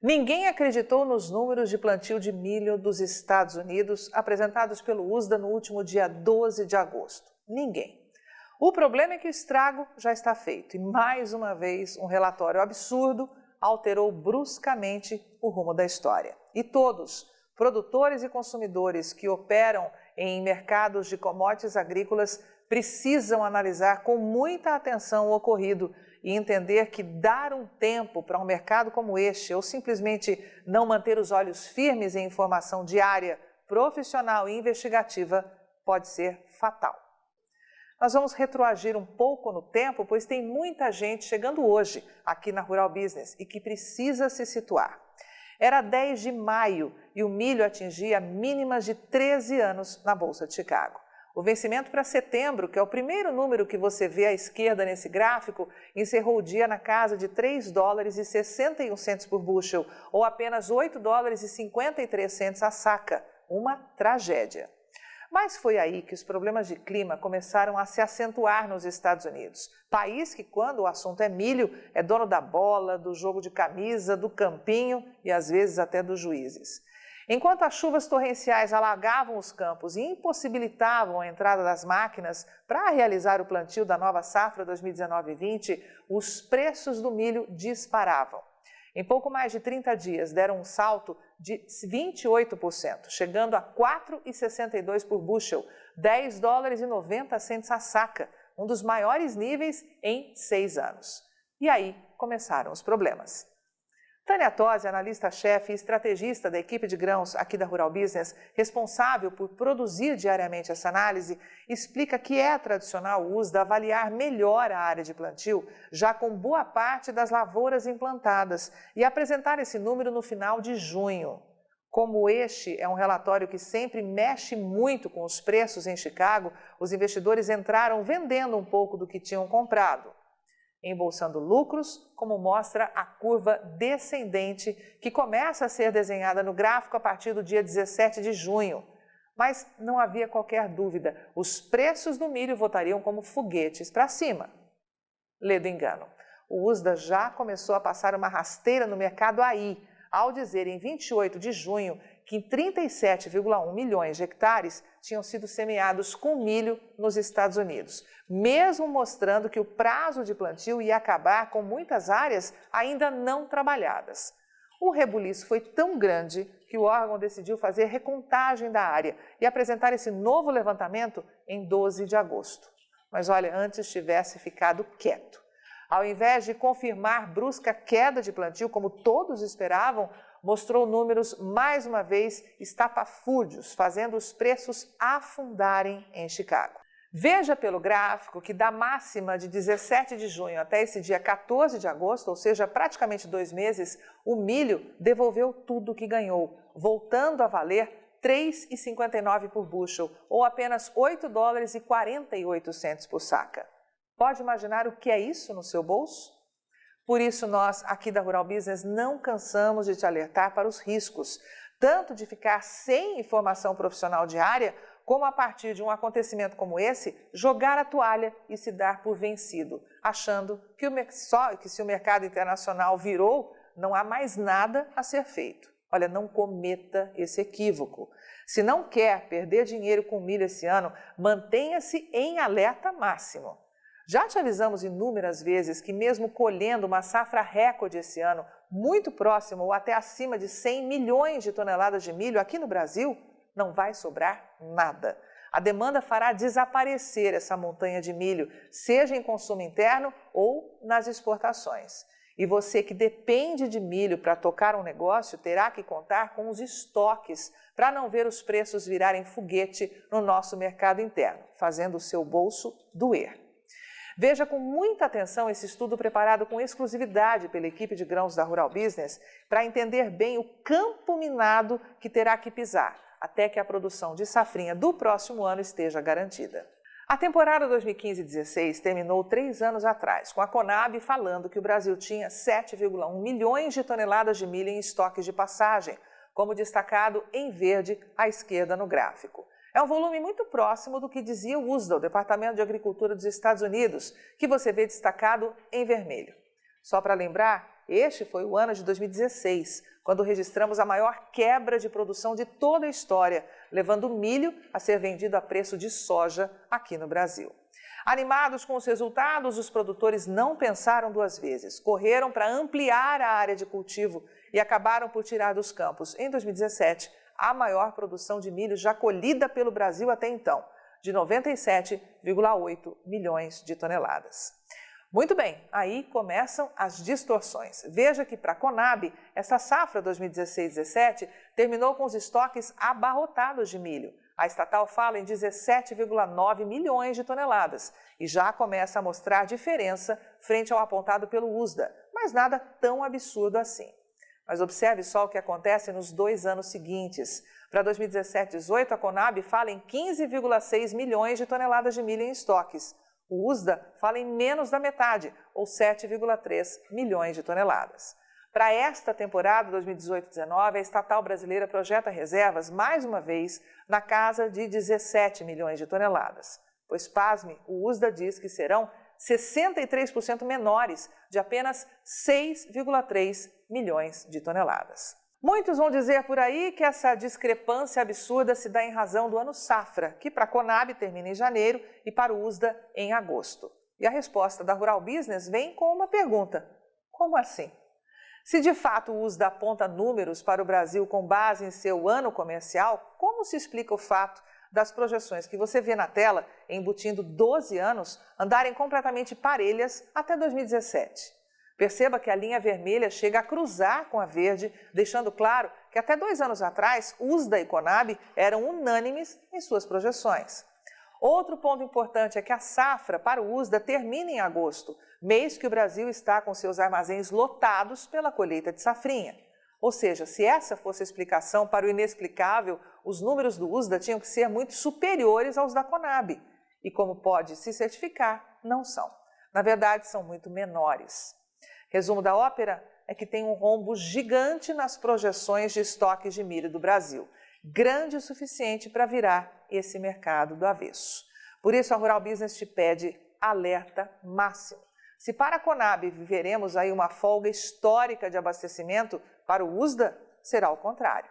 Ninguém acreditou nos números de plantio de milho dos Estados Unidos apresentados pelo USDA no último dia 12 de agosto. Ninguém. O problema é que o estrago já está feito e, mais uma vez, um relatório absurdo alterou bruscamente o rumo da história. E todos, produtores e consumidores que operam em mercados de commodities agrícolas, precisam analisar com muita atenção o ocorrido e entender que dar um tempo para um mercado como este ou simplesmente não manter os olhos firmes em informação diária, profissional e investigativa pode ser fatal. Nós vamos retroagir um pouco no tempo, pois tem muita gente chegando hoje aqui na Rural Business e que precisa se situar. Era 10 de maio e o milho atingia mínimas de 13 anos na Bolsa de Chicago. O vencimento para setembro, que é o primeiro número que você vê à esquerda nesse gráfico, encerrou o dia na casa de 3 dólares e 61 centos por bushel, ou apenas 8 dólares e 53 centos a saca. Uma tragédia. Mas foi aí que os problemas de clima começaram a se acentuar nos Estados Unidos. País que, quando o assunto é milho, é dono da bola, do jogo de camisa, do campinho e às vezes até dos juízes. Enquanto as chuvas torrenciais alagavam os campos e impossibilitavam a entrada das máquinas para realizar o plantio da nova safra 2019-20, os preços do milho disparavam. Em pouco mais de 30 dias, deram um salto de 28%, chegando a 4,62 por bushel, 10 dólares e 90 centos a saca, um dos maiores níveis em 6 anos. E aí começaram os problemas. Tânia Tosi, analista-chefe e estrategista da equipe de grãos aqui da Rural Business, responsável por produzir diariamente essa análise, explica que é tradicional o USDA avaliar melhor a área de plantio, já com boa parte das lavouras implantadas, e apresentar esse número no final de junho. Como este é um relatório que sempre mexe muito com os preços em Chicago, os investidores entraram vendendo um pouco do que tinham comprado, embolsando lucros, como mostra a curva descendente, que começa a ser desenhada no gráfico a partir do dia 17 de junho. Mas não havia qualquer dúvida, os preços do milho voltariam como foguetes para cima. Lê do engano. O USDA já começou a passar uma rasteira no mercado aí, ao dizer em 28 de junho que 37,1 milhões de hectares tinham sido semeados com milho nos Estados Unidos, mesmo mostrando que o prazo de plantio ia acabar com muitas áreas ainda não trabalhadas. O rebuliço foi tão grande que o órgão decidiu fazer recontagem da área e apresentar esse novo levantamento em 12 de agosto. Mas olha, antes tivesse ficado quieto. Ao invés de confirmar brusca queda de plantio, como todos esperavam, mostrou números, mais uma vez, estapafúrdios, fazendo os preços afundarem em Chicago. Veja pelo gráfico que da máxima de 17 de junho até esse dia 14 de agosto, ou seja, praticamente 2 meses, o milho devolveu tudo o que ganhou, voltando a valer 3,59 por bushel, ou apenas 8 dólares e 48 centos por saca. Pode imaginar o que é isso no seu bolso? Por isso, nós, aqui da Rural Business, não cansamos de te alertar para os riscos, tanto de ficar sem informação profissional diária, como a partir de um acontecimento como esse, jogar a toalha e se dar por vencido, achando que se o mercado internacional virou, não há mais nada a ser feito. Olha, não cometa esse equívoco. Se não quer perder dinheiro com milho esse ano, mantenha-se em alerta máximo. Já te avisamos inúmeras vezes que mesmo colhendo uma safra recorde esse ano, muito próximo ou até acima de 100 milhões de toneladas de milho aqui no Brasil, não vai sobrar nada. A demanda fará desaparecer essa montanha de milho, seja em consumo interno ou nas exportações. E você que depende de milho para tocar um negócio, terá que contar com os estoques para não ver os preços virarem foguete no nosso mercado interno, fazendo o seu bolso doer. Veja com muita atenção esse estudo preparado com exclusividade pela equipe de grãos da Rural Business para entender bem o campo minado que terá que pisar até que a produção de safrinha do próximo ano esteja garantida. A temporada 2015-16 terminou 3 anos atrás, com a Conab falando que o Brasil tinha 7,1 milhões de toneladas de milho em estoques de passagem, como destacado em verde à esquerda no gráfico. É um volume muito próximo do que dizia o USDA, o Departamento de Agricultura dos Estados Unidos, que você vê destacado em vermelho. Só para lembrar, este foi o ano de 2016, quando registramos a maior quebra de produção de toda a história, levando o milho a ser vendido a preço de soja aqui no Brasil. Animados com os resultados, os produtores não pensaram duas vezes, correram para ampliar a área de cultivo e acabaram por tirar dos campos, em 2017, a maior produção de milho já colhida pelo Brasil até então, de 97,8 milhões de toneladas. Muito bem, aí começam as distorções. Veja que para a Conab, essa safra 2016-17 terminou com os estoques abarrotados de milho. A estatal fala em 17,9 milhões de toneladas e já começa a mostrar diferença frente ao apontado pelo USDA, mas nada tão absurdo assim. Mas observe só o que acontece nos 2 anos seguintes. Para 2017-18, a Conab fala em 15,6 milhões de toneladas de milho em estoques. O USDA fala em menos da metade, ou 7,3 milhões de toneladas. Para esta temporada 2018-19, a estatal brasileira projeta reservas, mais uma vez, na casa de 17 milhões de toneladas. Pois, pasme, o USDA diz que serão 63% menores, de apenas 6,3 milhões de toneladas. Muitos vão dizer por aí que essa discrepância absurda se dá em razão do ano safra, que para a Conab termina em janeiro e para o USDA em agosto. E a resposta da Rural Business vem com uma pergunta: como assim? Se de fato o USDA aponta números para o Brasil com base em seu ano comercial, como se explica o fato das projeções que você vê na tela, embutindo 12 anos, andarem completamente parelhas até 2017? Perceba que a linha vermelha chega a cruzar com a verde, deixando claro que até 2 anos atrás, USDA e Conab eram unânimes em suas projeções. Outro ponto importante é que a safra para o USDA termina em agosto, mês que o Brasil está com seus armazéns lotados pela colheita de safrinha. Ou seja, se essa fosse a explicação para o inexplicável, os números do USDA tinham que ser muito superiores aos da Conab. E como pode se certificar, não são. Na verdade, são muito menores. Resumo da ópera é que tem um rombo gigante nas projeções de estoques de milho do Brasil, grande o suficiente para virar esse mercado do avesso. Por isso, a Rural Business te pede alerta máximo. Se para a Conab viveremos aí uma folga histórica de abastecimento, para o USDA será o contrário.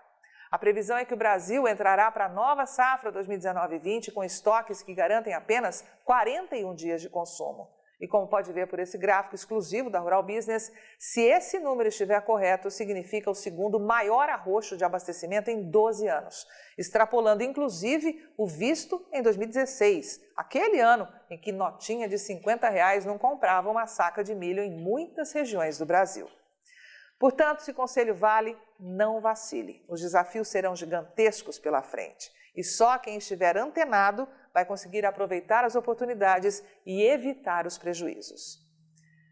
A previsão é que o Brasil entrará para a nova safra 2019-20 com estoques que garantem apenas 41 dias de consumo. E como pode ver por esse gráfico exclusivo da Rural Business, se esse número estiver correto, significa o segundo maior arroxo de abastecimento em 12 anos, extrapolando inclusive o visto em 2016, aquele ano em que notinha de R$50 não comprava uma saca de milho em muitas regiões do Brasil. Portanto, se conselho vale, não vacile. Os desafios serão gigantescos pela frente e só quem estiver antenado vai conseguir aproveitar as oportunidades e evitar os prejuízos.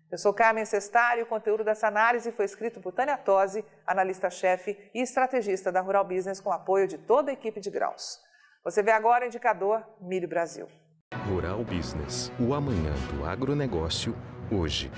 Eu sou Carmen Sestari e o conteúdo dessa análise foi escrito por Tânia Tosi, analista-chefe e estrategista da Rural Business, com apoio de toda a equipe de grãos. Você vê agora o indicador Milho Brasil. Rural Business, o amanhã do agronegócio, hoje.